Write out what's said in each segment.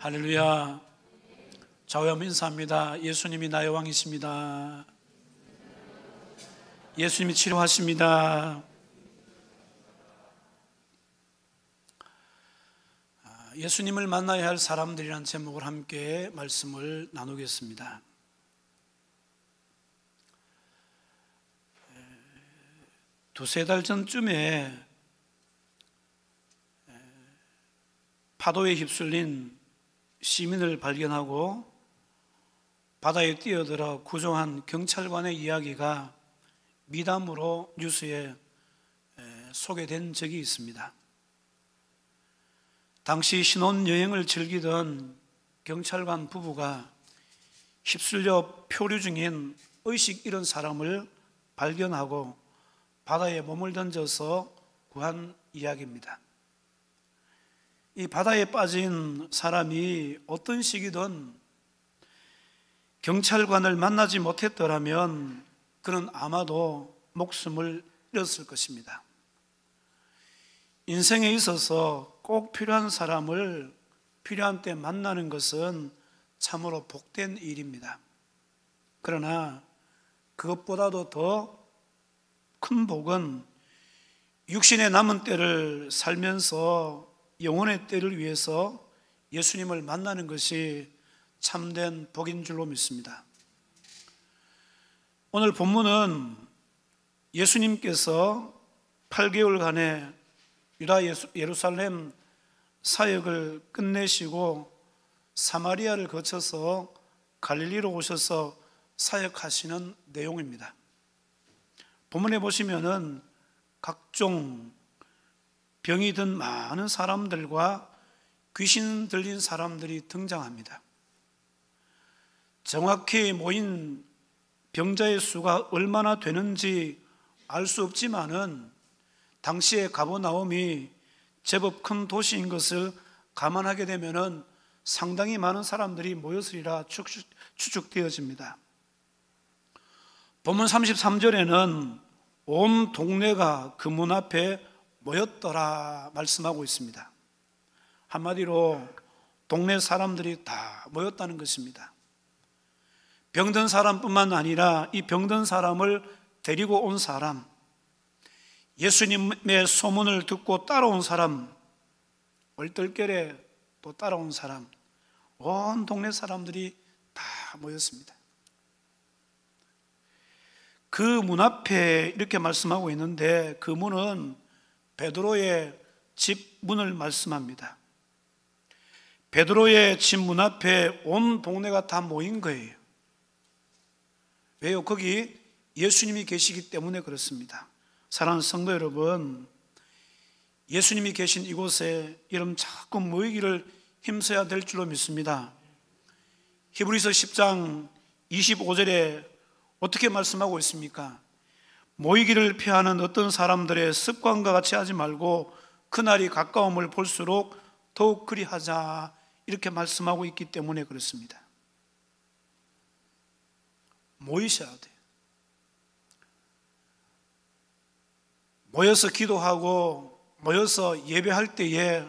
할렐루야. 좌우ям 인사합니다. 예수님이 나의 왕이십니다. 예수님이 치료하십니다. 예수님을 만나야 할 사람들이라는 제목을 함께 말씀을 나누겠습니다. 두세 달 전쯤에 파도에 휩쓸린 시민을 발견하고 바다에 뛰어들어 구조한 경찰관의 이야기가 미담으로 뉴스에 소개된 적이 있습니다. 당시 신혼여행을 즐기던 경찰관 부부가 휩쓸려 표류 중인 의식 잃은 사람을 발견하고 바다에 몸을 던져서 구한 이야기입니다. 이 바다에 빠진 사람이 어떤 시기든 경찰관을 만나지 못했더라면 그는 아마도 목숨을 잃었을 것입니다. 인생에 있어서 꼭 필요한 사람을 필요한 때 만나는 것은 참으로 복된 일입니다. 그러나 그것보다도 더 큰 복은 육신의 남은 때를 살면서 영혼의 때를 위해서 예수님을 만나는 것이 참된 복인 줄로 믿습니다. 오늘 본문은 예수님께서 8개월간의 유다 예루살렘 사역을 끝내시고 사마리아를 거쳐서 갈릴리로 오셔서 사역하시는 내용입니다. 본문에 보시면은 각종 병이 든 많은 사람들과 귀신 들린 사람들이 등장합니다. 정확히 모인 병자의 수가 얼마나 되는지 알 수 없지만은 당시에 가버나움이 제법 큰 도시인 것을 감안하게 되면은 상당히 많은 사람들이 모였으리라 추측되어집니다. 본문 33절에는 온 동네가 그 문 앞에 모였더라 말씀하고 있습니다. 한마디로 동네 사람들이 다 모였다는 것입니다. 병든 사람뿐만 아니라 이 병든 사람을 데리고 온 사람, 예수님의 소문을 듣고 따라온 사람, 얼떨결에 또 따라온 사람, 온 동네 사람들이 다 모였습니다. 그 문 앞에 이렇게 말씀하고 있는데 그 문은 베드로의 집 문을 말씀합니다. 베드로의 집 문 앞에 온 동네가 다 모인 거예요. 왜요? 거기 예수님이 계시기 때문에 그렇습니다. 사랑하는 성도 여러분, 예수님이 계신 이곳에 여러분 자꾸 모이기를 힘써야 될 줄로 믿습니다. 히브리서 10장 25절에 어떻게 말씀하고 있습니까? 모이기를 피하는 어떤 사람들의 습관과 같이 하지 말고 그날이 가까움을 볼수록 더욱 그리하자 이렇게 말씀하고 있기 때문에 그렇습니다. 모이셔야 돼요. 모여서 기도하고 모여서 예배할 때에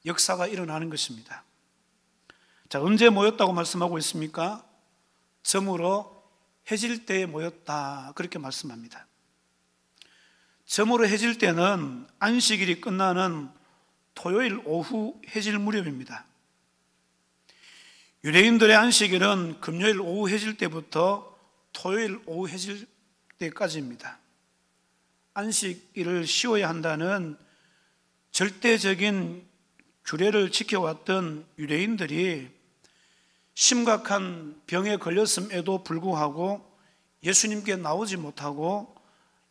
역사가 일어나는 것입니다. 자, 언제 모였다고 말씀하고 있습니까? 점으로 해질 때에 모였다 그렇게 말씀합니다. 점으로 해질 때는 안식일이 끝나는 토요일 오후 해질 무렵입니다. 유대인들의 안식일은 금요일 오후 해질 때부터 토요일 오후 해질 때까지입니다. 안식일을 쉬어야 한다는 절대적인 규례를 지켜왔던 유대인들이 심각한 병에 걸렸음에도 불구하고 예수님께 나오지 못하고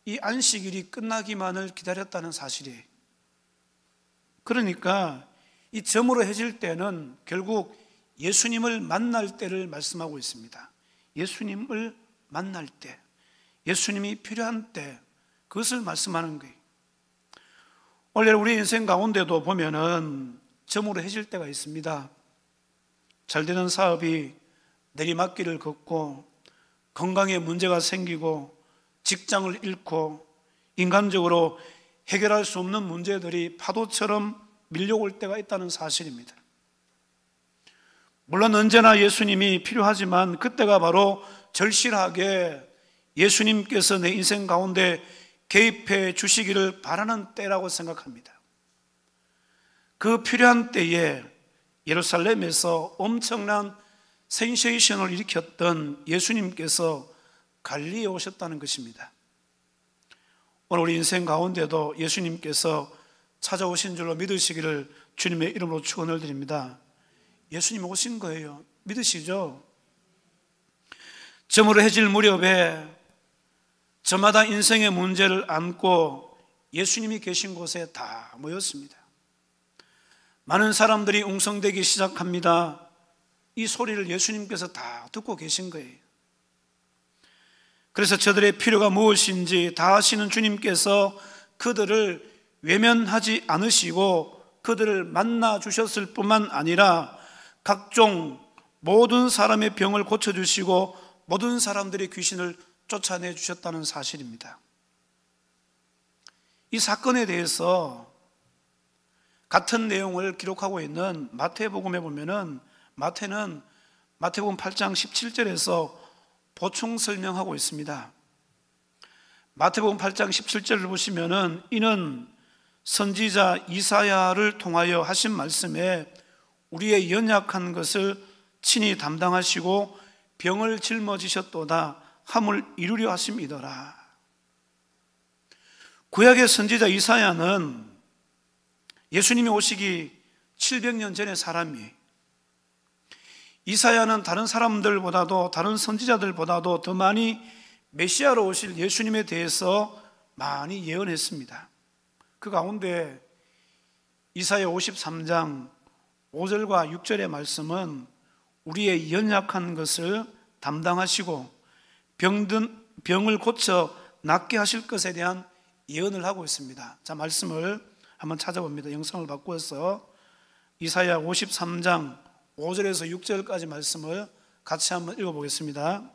이 안식일이 끝나기만을 기다렸다는 사실이에요. 그러니까 이 점으로 해질 때는 결국 예수님을 만날 때를 말씀하고 있습니다. 예수님을 만날 때, 예수님이 필요한 때, 그것을 말씀하는 거예요. 원래 우리 인생 가운데도 보면은 점으로 해질 때가 있습니다. 잘 되는 사업이 내리막길을 걷고 건강에 문제가 생기고 직장을 잃고 인간적으로 해결할 수 없는 문제들이 파도처럼 밀려올 때가 있다는 사실입니다. 물론 언제나 예수님이 필요하지만 그때가 바로 절실하게 예수님께서 내 인생 가운데 개입해 주시기를 바라는 때라고 생각합니다. 그 필요한 때에 예루살렘에서 엄청난 센세이션을 일으켰던 예수님께서 갈릴리에 오셨다는 것입니다. 오늘 우리 인생 가운데도 예수님께서 찾아오신 줄로 믿으시기를 주님의 이름으로 축원을 드립니다. 예수님 오신 거예요. 믿으시죠? 저물어해질 무렵에 저마다 인생의 문제를 안고 예수님이 계신 곳에 다 모였습니다. 많은 사람들이 웅성대기 시작합니다. 이 소리를 예수님께서 다 듣고 계신 거예요. 그래서 저들의 필요가 무엇인지 다 아시는 주님께서 그들을 외면하지 않으시고 그들을 만나 주셨을 뿐만 아니라 각종 모든 사람의 병을 고쳐주시고 모든 사람들의 귀신을 쫓아내 주셨다는 사실입니다. 이 사건에 대해서 같은 내용을 기록하고 있는 마태복음에 보면은 마태는 마태복음 8장 17절에서 보충 설명하고 있습니다. 마태복음 8장 17절을 보시면은 이는 선지자 이사야를 통하여 하신 말씀에 우리의 연약한 것을 친히 담당하시고 병을 짊어지셨도다 함을 이루려 하심이더라. 구약의 선지자 이사야는 예수님이 오시기 700년 전의 사람이, 이사야는 다른 사람들보다도 다른 선지자들보다도 더 많이 메시아로 오실 예수님에 대해서 많이 예언했습니다. 그 가운데 이사야 53장 5절과 6절의 말씀은 우리의 연약한 것을 담당하시고 병을 고쳐 낫게 하실 것에 대한 예언을 하고 있습니다. 자, 말씀을 한번 찾아봅니다. 영상을 바꾸어서 이사야 53장 5절에서 6절까지 말씀을 같이 한번 읽어보겠습니다.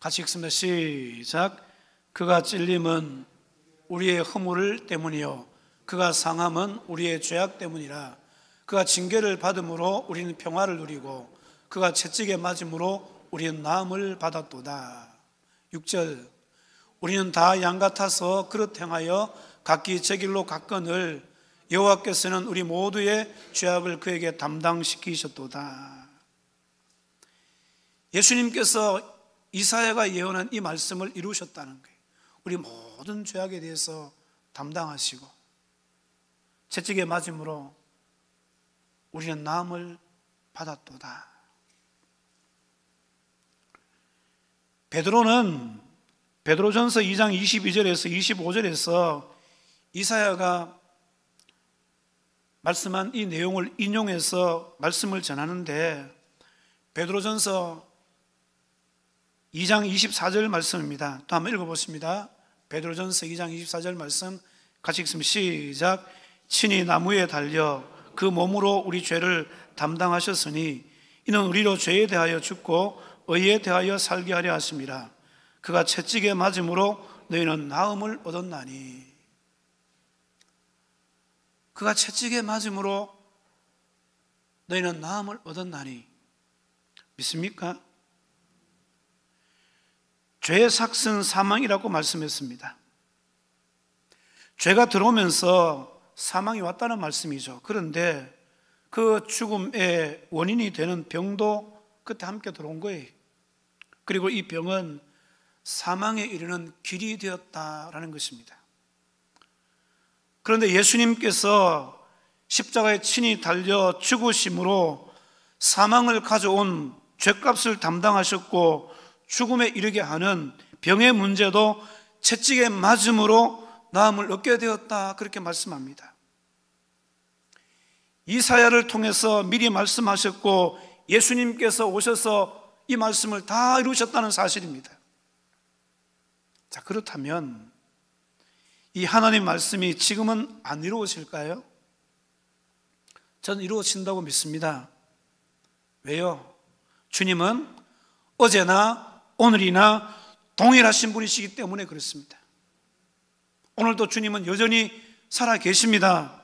같이 읽습니다. 시작. 그가 찔림은 우리의 허물 때문이요 그가 상함은 우리의 죄악 때문이라. 그가 징계를 받음으로 우리는 평화를 누리고 그가 채찍에 맞음으로 우리는 나음을 받았도다. 6절. 우리는 다 양 같아서 그릇 행하여 각기 제 길로 갔거늘 여호와께서는 우리 모두의 죄악을 그에게 담당시키셨도다. 예수님께서 이사야가 예언한 이 말씀을 이루셨다는 거예요. 우리 모든 죄악에 대해서 담당하시고 채찍에 맞음으로 우리는 나음을 받았도다. 베드로전서 2장 22절에서 25절에서 이사야가 말씀한 이 내용을 인용해서 말씀을 전하는데, 베드로전서 2장 24절 말씀입니다. 또 한번 읽어보십니다. 베드로전서 2장 24절 말씀 같이 읽습니다. 시작. 친히 나무에 달려 그 몸으로 우리 죄를 담당하셨으니 이는 우리로 죄에 대하여 죽고 의에 대하여 살게 하려 하심이라. 그가 채찍에 맞음으로 너희는 나음을 얻었나니. 그가 채찍에 맞음으로 너희는 나음을 얻었나니. 믿습니까? 죄의 삭은 사망이라고 말씀했습니다. 죄가 들어오면서 사망이 왔다는 말씀이죠. 그런데 그 죽음의 원인이 되는 병도 그때 함께 들어온 거예요. 그리고 이 병은 사망에 이르는 길이 되었다라는 것입니다. 그런데 예수님께서 십자가에 친히 달려 죽으심으로 사망을 가져온 죄값을 담당하셨고 죽음에 이르게 하는 병의 문제도 채찍에 맞음으로 나음을 얻게 되었다, 그렇게 말씀합니다. 이사야를 통해서 미리 말씀하셨고 예수님께서 오셔서 이 말씀을 다 이루셨다는 사실입니다. 자, 그렇다면 이 하나님 말씀이 지금은 안 이루어질까요? 저는 이루어진다고 믿습니다. 왜요? 주님은 어제나 오늘이나 동일하신 분이시기 때문에 그렇습니다. 오늘도 주님은 여전히 살아 계십니다.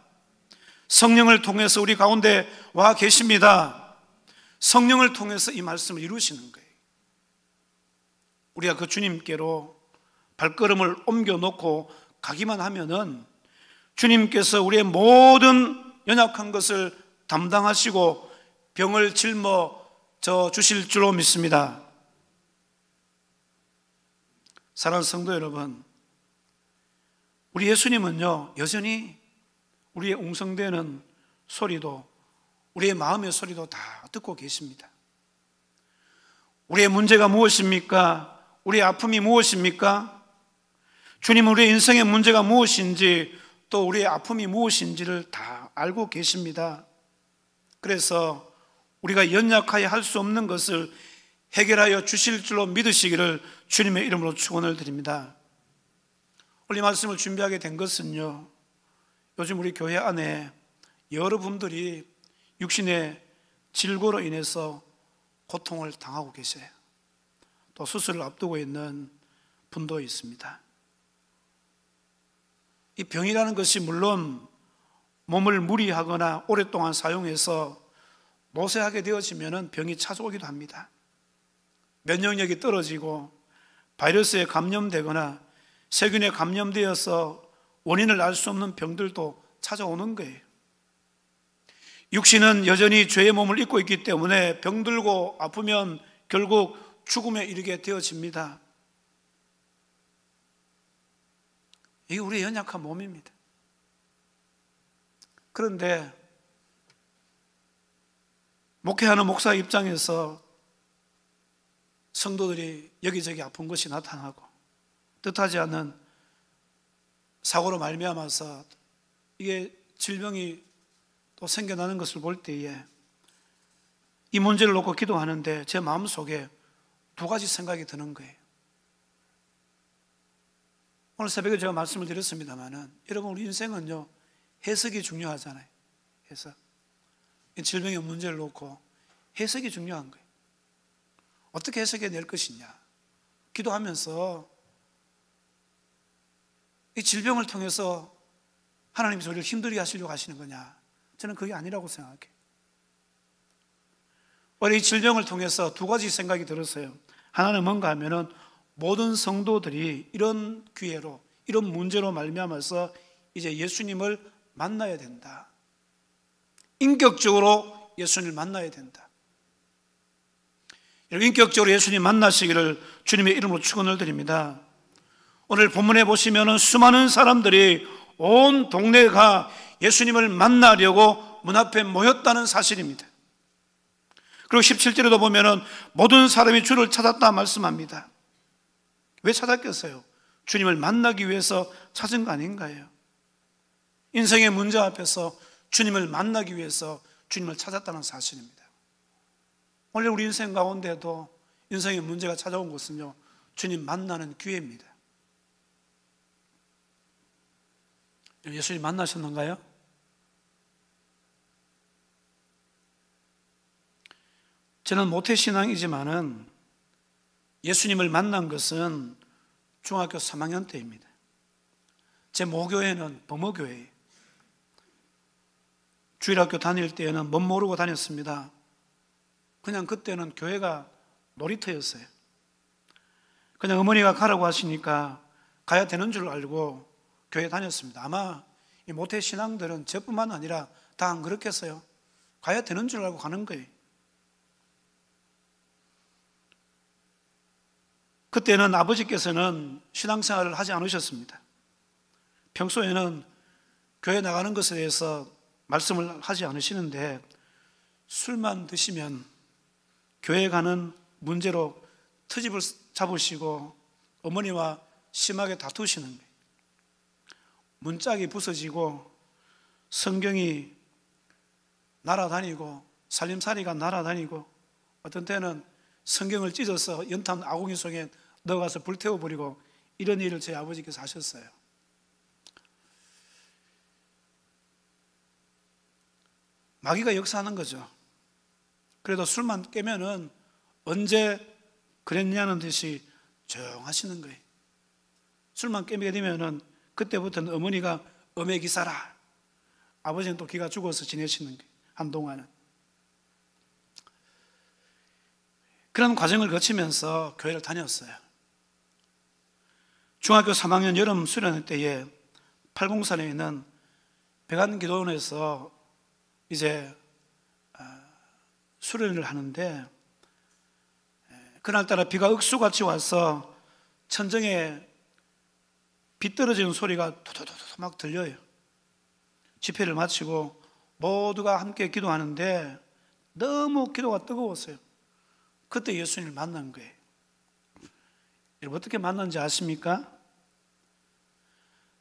성령을 통해서 우리 가운데 와 계십니다. 성령을 통해서 이 말씀을 이루시는 거예요. 우리가 그 주님께로 발걸음을 옮겨놓고 가기만 하면은 주님께서 우리의 모든 연약한 것을 담당하시고 병을 짊어져 주실 줄로 믿습니다. 사랑하는 성도 여러분, 우리 예수님은요, 여전히 우리의 웅성대는 소리도, 우리의 마음의 소리도 다 듣고 계십니다. 우리의 문제가 무엇입니까? 우리의 아픔이 무엇입니까? 주님은 우리의 인생의 문제가 무엇인지, 또 우리의 아픔이 무엇인지를 다 알고 계십니다. 그래서 우리가 연약하여 할 수 없는 것을 해결하여 주실 줄로 믿으시기를 주님의 이름으로 축원을 드립니다. 오늘 이 말씀을 준비하게 된 것은요, 요즘 우리 교회 안에 여러분들이 육신의 질고로 인해서 고통을 당하고 계세요. 또 수술을 앞두고 있는 분도 있습니다. 이 병이라는 것이 물론 몸을 무리하거나 오랫동안 사용해서 노쇠하게 되어지면 병이 찾아오기도 합니다. 면역력이 떨어지고 바이러스에 감염되거나 세균에 감염되어서 원인을 알 수 없는 병들도 찾아오는 거예요. 육신은 여전히 죄의 몸을 입고 있기 때문에 병들고 아프면 결국 죽음에 이르게 되어집니다. 이게 우리의 연약한 몸입니다. 그런데 목회하는 목사 입장에서 성도들이 여기저기 아픈 것이 나타나고 뜻하지 않은 사고로 말미암아서 이게 질병이 또 생겨나는 것을 볼 때에 이 문제를 놓고 기도하는데 제 마음속에 두 가지 생각이 드는 거예요. 오늘 새벽에 제가 말씀을 드렸습니다만은, 여러분, 우리 인생은요, 해석이 중요하잖아요. 해석. 이 질병의 문제를 놓고 해석이 중요한 거예요. 어떻게 해석해 낼 것이냐. 기도하면서 이 질병을 통해서 하나님이 우리를 힘들게 하시려고 하시는 거냐. 저는 그게 아니라고 생각해요. 원래 이 질병을 통해서 두 가지 생각이 들었어요. 하나는 뭔가 하면은 모든 성도들이 이런 기회로, 이런 문제로 말미암아서 이제 예수님을 만나야 된다. 인격적으로 예수님을 만나야 된다. 인격적으로 예수님 만나시기를 주님의 이름으로 축원을 드립니다. 오늘 본문에 보시면은 수많은 사람들이 온 동네가 예수님을 만나려고 문 앞에 모였다는 사실입니다. 그리고 17절에도 보면은 모든 사람이 주를 찾았다 말씀합니다. 왜 찾았겠어요? 주님을 만나기 위해서 찾은 거 아닌가요? 인생의 문제 앞에서 주님을 만나기 위해서 주님을 찾았다는 사실입니다. 원래 우리 인생 가운데도 인생의 문제가 찾아온 것은요, 주님 만나는 기회입니다. 예수님 만나셨는가요? 저는 모태신앙이지만은 예수님을 만난 것은 중학교 3학년 때입니다. 제 모교회는 범어교회예요. 주일학교 다닐 때에는 멋 모르고 다녔습니다. 그냥 그때는 교회가 놀이터였어요. 그냥 어머니가 가라고 하시니까 가야 되는 줄 알고 교회 다녔습니다. 아마 이 모태신앙들은 저뿐만 아니라 다 안 그렇겠어요. 가야 되는 줄 알고 가는 거예요. 그때는 아버지께서는 신앙생활을 하지 않으셨습니다. 평소에는 교회 나가는 것에 대해서 말씀을 하지 않으시는데 술만 드시면 교회 가는 문제로 트집을 잡으시고 어머니와 심하게 다투시는 거예요. 문짝이 부서지고 성경이 날아다니고 살림살이가 날아다니고 어떤 때는 성경을 찢어서 연탄 아궁이 속에 넣어가서 불태워버리고 이런 일을 제 아버지께서 하셨어요. 마귀가 역사하는 거죠. 그래도 술만 깨면은 언제 그랬냐는 듯이 조용하시는 거예요. 술만 깨게 되면은 그때부터는 어머니가 엄의 기사라, 아버지는 또 기가 죽어서 지내시는 거예요, 한동안은. 그런 과정을 거치면서 교회를 다녔어요. 중학교 3학년 여름 수련 때에 팔공산에 있는 백안기도원에서 이제 수련을 하는데, 그날따라 비가 억수같이 와서 천정에 비 떨어지는 소리가 도도도도 막 들려요. 집회를 마치고 모두가 함께 기도하는데 너무 기도가 뜨거웠어요. 그때 예수님을 만난 거예요. 여러분, 어떻게 만난지 아십니까?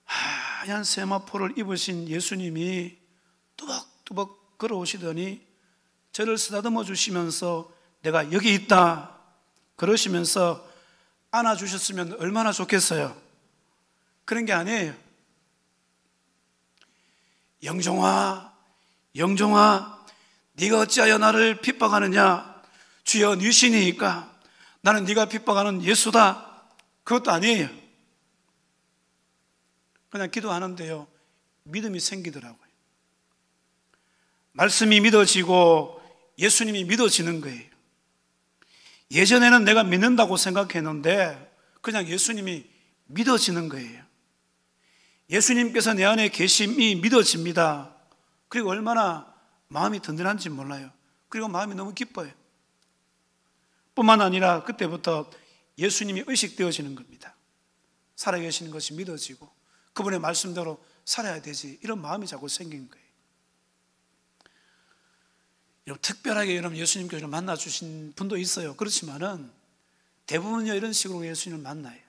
하얀 세마포를 입으신 예수님이 뚜벅뚜벅 걸어오시더니 저를 쓰다듬어 주시면서 내가 여기 있다 그러시면서 안아주셨으면 얼마나 좋겠어요. 그런 게 아니에요. 영종아, 영종아, 네가 어찌하여 나를 핍박하느냐? 주여, 네 신이니까 나는 네가 핍박하는 예수다. 그것도 아니에요. 그냥 기도하는데요, 믿음이 생기더라고요. 말씀이 믿어지고 예수님이 믿어지는 거예요. 예전에는 내가 믿는다고 생각했는데 그냥 예수님이 믿어지는 거예요. 예수님께서 내 안에 계심이 믿어집니다. 그리고 얼마나 마음이 든든한지 몰라요. 그리고 마음이 너무 기뻐요. 뿐만 아니라 그때부터 예수님이 의식되어지는 겁니다. 살아계시는 것이 믿어지고 그분의 말씀대로 살아야 되지, 이런 마음이 자꾸 생긴 거예요. 여러분, 특별하게 여러분 예수님께서 만나주신 분도 있어요. 그렇지만은 대부분요 이런 식으로 예수님을 만나요.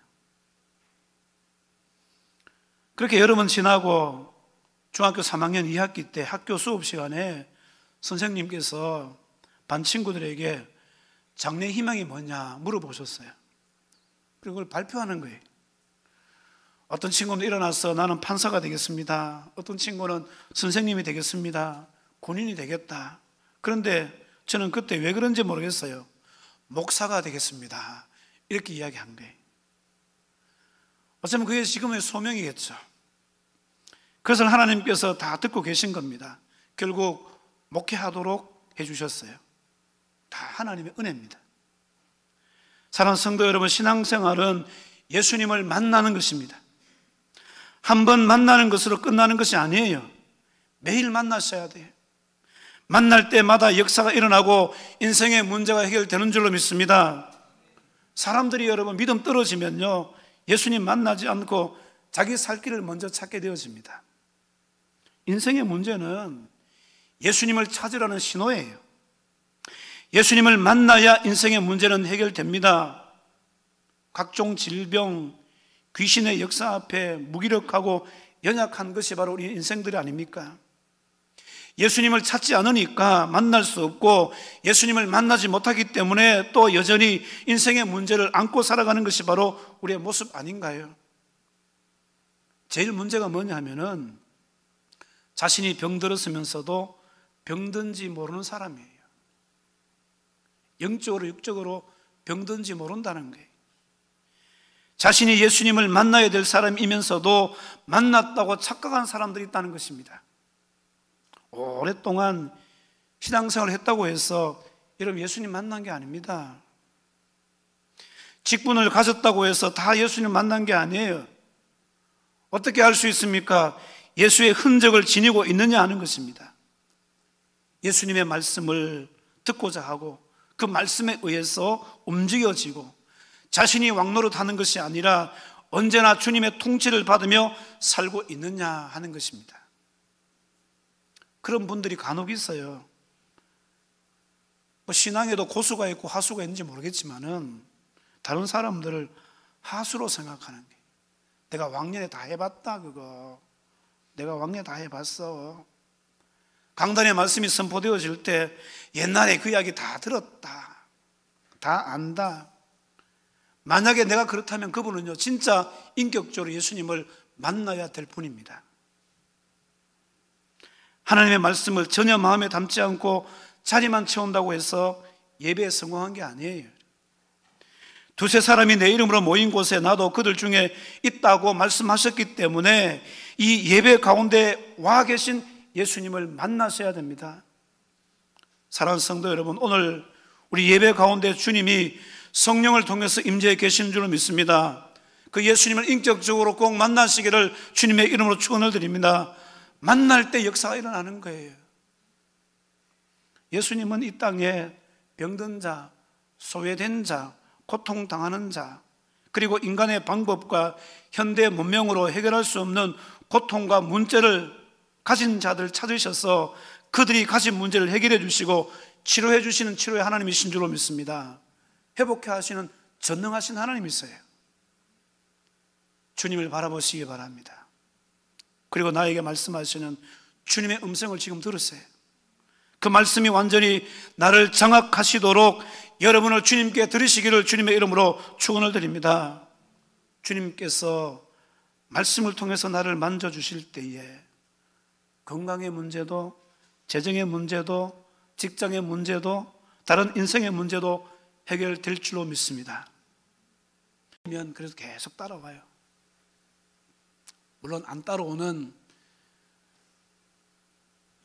그렇게 여름은 지나고 중학교 3학년 2학기 때 학교 수업 시간에 선생님께서 반 친구들에게 장래 희망이 뭐냐 물어보셨어요. 그리고 그걸 발표하는 거예요. 어떤 친구는 일어나서 나는 판사가 되겠습니다. 어떤 친구는 선생님이 되겠습니다. 군인이 되겠다. 그런데 저는 그때 왜 그런지 모르겠어요. 목사가 되겠습니다. 이렇게 이야기한 거예요. 어쩌면 그게 지금의 소명이겠죠. 그것을 하나님께서 다 듣고 계신 겁니다. 결국 목회하도록 해주셨어요. 다 하나님의 은혜입니다. 사랑하는 성도 여러분, 신앙생활은 예수님을 만나는 것입니다. 한 번 만나는 것으로 끝나는 것이 아니에요. 매일 만나셔야 돼요. 만날 때마다 역사가 일어나고 인생의 문제가 해결되는 줄로 믿습니다. 사람들이 여러분 믿음 떨어지면요, 예수님 만나지 않고 자기 살 길을 먼저 찾게 되어집니다. 인생의 문제는 예수님을 찾으라는 신호예요. 예수님을 만나야 인생의 문제는 해결됩니다. 각종 질병, 귀신의 역사 앞에 무기력하고 연약한 것이 바로 우리 인생들이 아닙니까? 예수님을 찾지 않으니까 만날 수 없고, 예수님을 만나지 못하기 때문에 또 여전히 인생의 문제를 안고 살아가는 것이 바로 우리의 모습 아닌가요? 제일 문제가 뭐냐 하면은 자신이 병들었으면서도 병든지 모르는 사람이에요. 영적으로 육적으로 병든지 모른다는 거예요. 자신이 예수님을 만나야 될 사람이면서도 만났다고 착각한 사람들이 있다는 것입니다. 오랫동안 신앙생활을 했다고 해서 여러분 예수님 만난 게 아닙니다. 직분을 가졌다고 해서 다 예수님 만난 게 아니에요. 어떻게 알 수 있습니까? 예수의 흔적을 지니고 있느냐 하는 것입니다. 예수님의 말씀을 듣고자 하고 그 말씀에 의해서 움직여지고 자신이 왕노릇하는 것이 아니라 언제나 주님의 통치를 받으며 살고 있느냐 하는 것입니다. 그런 분들이 간혹 있어요. 신앙에도 고수가 있고 하수가 있는지 모르겠지만은 다른 사람들을 하수로 생각하는 게, 내가 왕년에 다 해봤다 그거, 내가 왕년에 다 해봤어. 강단의 말씀이 선포되어질 때 옛날에 그 이야기 다 들었다, 다 안다. 만약에 내가 그렇다면 그분은요 진짜 인격적으로 예수님을 만나야 될 분입니다. 하나님의 말씀을 전혀 마음에 담지 않고 자리만 채운다고 해서 예배에 성공한 게 아니에요. 두세 사람이 내 이름으로 모인 곳에 나도 그들 중에 있다고 말씀하셨기 때문에 이 예배 가운데 와 계신 예수님을 만나셔야 됩니다. 사랑하는 성도 여러분, 오늘 우리 예배 가운데 주님이 성령을 통해서 임재해 계시는 줄로 믿습니다. 그 예수님을 인격적으로 꼭 만나시기를 주님의 이름으로 축원을 드립니다. 만날 때 역사가 일어나는 거예요. 예수님은 이 땅에 병든 자, 소외된 자, 고통당하는 자, 그리고 인간의 방법과 현대 문명으로 해결할 수 없는 고통과 문제를 가진 자들 찾으셔서 그들이 가진 문제를 해결해 주시고 치료해 주시는 치료의 하나님이신 줄로 믿습니다. 회복해 하시는 전능하신 하나님이세요. 주님을 바라보시기 바랍니다. 그리고 나에게 말씀하시는 주님의 음성을 지금 들으세요. 그 말씀이 완전히 나를 장악하시도록 여러분을 주님께 들으시기를 주님의 이름으로 축원을 드립니다. 주님께서 말씀을 통해서 나를 만져주실 때에 건강의 문제도, 재정의 문제도, 직장의 문제도, 다른 인생의 문제도 해결될 줄로 믿습니다. 그래서 계속 따라와요. 물론 안 따라오는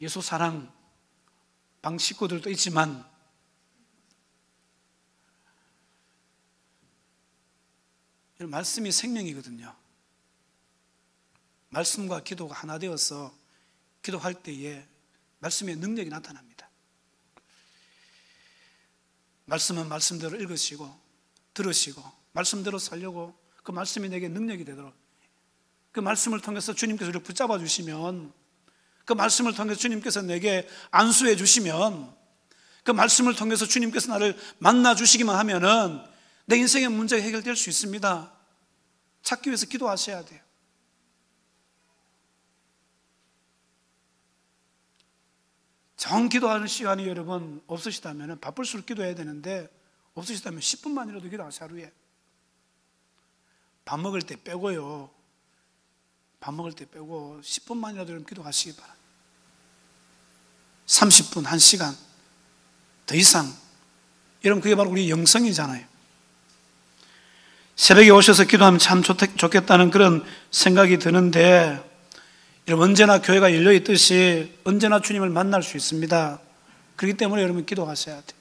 예수 사랑 방 식구들도 있지만 말씀이 생명이거든요. 말씀과 기도가 하나 되어서 기도할 때에 말씀의 능력이 나타납니다. 말씀은 말씀대로 읽으시고 들으시고 말씀대로 살려고 그 말씀이 내게 능력이 되도록 그 말씀을 통해서 주님께서 우리를 붙잡아 주시면, 그 말씀을 통해서 주님께서 내게 안수해 주시면, 그 말씀을 통해서 주님께서 나를 만나 주시기만 하면은 내 인생의 문제가 해결될 수 있습니다. 찾기 위해서 기도하셔야 돼요. 정 기도하는 시간이 여러분 없으시다면, 바쁠수록 기도해야 되는데 없으시다면 10분만이라도 기도하세요. 하루에 밥 먹을 때 빼고요. 밥 먹을 때 빼고 10분만이라도 기도하시기 바랍니다. 30분, 1시간 더 이상, 여러분 그게 바로 우리 영성이잖아요. 새벽에 오셔서 기도하면 참 좋겠다는 그런 생각이 드는데, 여러분 언제나 교회가 열려있듯이 언제나 주님을 만날 수 있습니다. 그렇기 때문에 여러분 기도하셔야 돼요.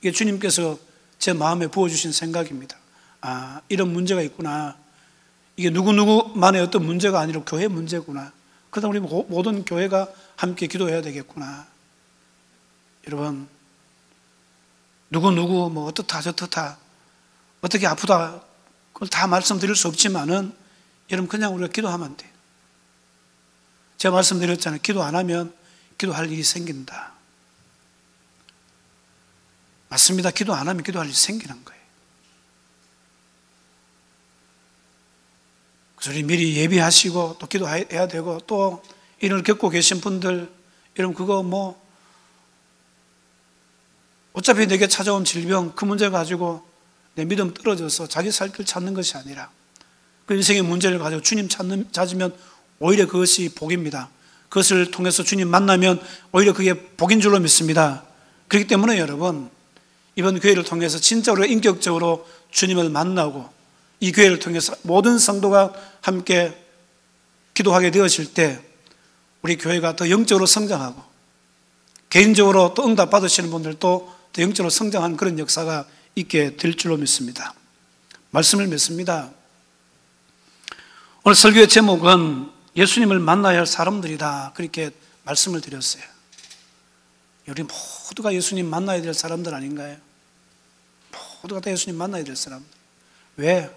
이게 주님께서 제 마음에 부어주신 생각입니다. 아, 이런 문제가 있구나. 이게 누구누구만의 어떤 문제가 아니라 교회 문제구나. 그러다 우리 모든 교회가 함께 기도해야 되겠구나. 여러분, 누구누구 뭐 어떻다 저떻다 어떻게 아프다 그걸 다 말씀드릴 수 없지만은 여러분 그냥 우리가 기도하면 돼요. 제가 말씀드렸잖아요. 기도 안 하면 기도할 일이 생긴다. 맞습니다. 기도 안 하면 기도할 일이 생기는 거예요. 그래서 우리 미리 예비하시고 또 기도해야 되고, 또 이를 겪고 계신 분들, 여러분 그거 뭐 어차피 내게 찾아온 질병 그 문제 가지고 내 믿음 떨어져서 자기 살 길 찾는 것이 아니라 그 인생의 문제를 가지고 주님 찾으면 오히려 그것이 복입니다. 그것을 통해서 주님 만나면 오히려 그게 복인 줄로 믿습니다. 그렇기 때문에 여러분, 이번 교회를 통해서 진짜 우리가 인격적으로 주님을 만나고 이 교회를 통해서 모든 성도가 함께 기도하게 되어질 때 우리 교회가 더 영적으로 성장하고, 개인적으로 또 응답 받으시는 분들도 더 영적으로 성장하는 그런 역사가 있게 될 줄로 믿습니다. 말씀을 맺습니다. 오늘 설교의 제목은 예수님을 만나야 할 사람들이다, 그렇게 말씀을 드렸어요. 우리 모두가 예수님 만나야 될 사람들 아닌가요? 모두가 다 예수님 만나야 될 사람들. 왜?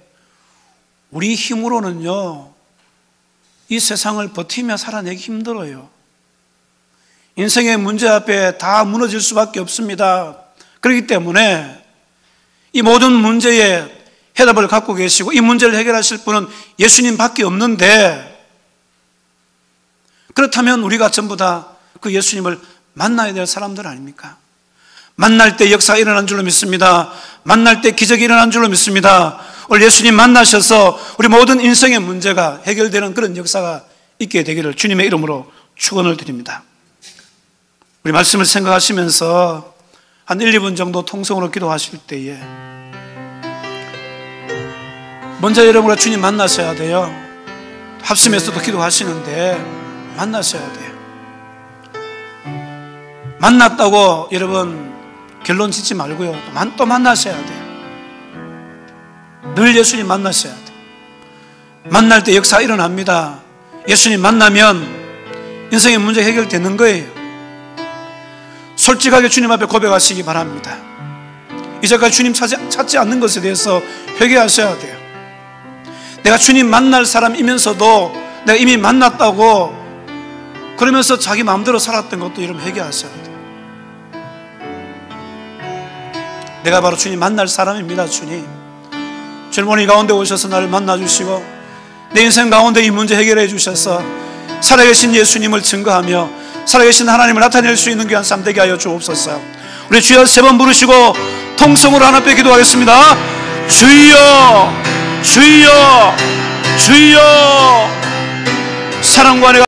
우리 힘으로는요 이 세상을 버티며 살아내기 힘들어요. 인생의 문제 앞에 다 무너질 수밖에 없습니다. 그렇기 때문에 이 모든 문제에 해답을 갖고 계시고 이 문제를 해결하실 분은 예수님밖에 없는데, 그렇다면 우리가 전부 다 그 예수님을 만나야 될 사람들 아닙니까? 만날 때 역사가 일어난 줄로 믿습니다. 만날 때 기적이 일어난 줄로 믿습니다. 오늘 예수님 만나셔서 우리 모든 인생의 문제가 해결되는 그런 역사가 있게 되기를 주님의 이름으로 축원을 드립니다. 우리 말씀을 생각하시면서 한 1, 2분 정도 통성으로 기도하실 때에 먼저 여러분과 주님 만나셔야 돼요. 합심해서도 기도하시는데 만나셔야 돼요. 만났다고 여러분 결론 짓지 말고요, 또 만나셔야 돼요. 늘 예수님 만나셔야 돼요. 만날 때 역사 일어납니다. 예수님 만나면 인생의 문제 해결되는 거예요. 솔직하게 주님 앞에 고백하시기 바랍니다. 이제까지 주님 찾지 않는 것에 대해서 회개하셔야 돼요. 내가 주님 만날 사람이면서도 내가 이미 만났다고 그러면서 자기 마음대로 살았던 것도 이러면 회개하셔야 돼요. 내가 바로 주님 만날 사람입니다. 주님, 젊은이 가운데 오셔서 나를 만나주시고 내 인생 가운데 이 문제 해결해 주셔서 살아계신 예수님을 증거하며 살아계신 하나님을 나타낼 수 있는 귀한 삶 되게 하여 주옵소서. 우리 주여 3번 부르시고 통성으로 하나 빼 기도하겠습니다. 주여, 주여, 주여. 사랑과 은혜가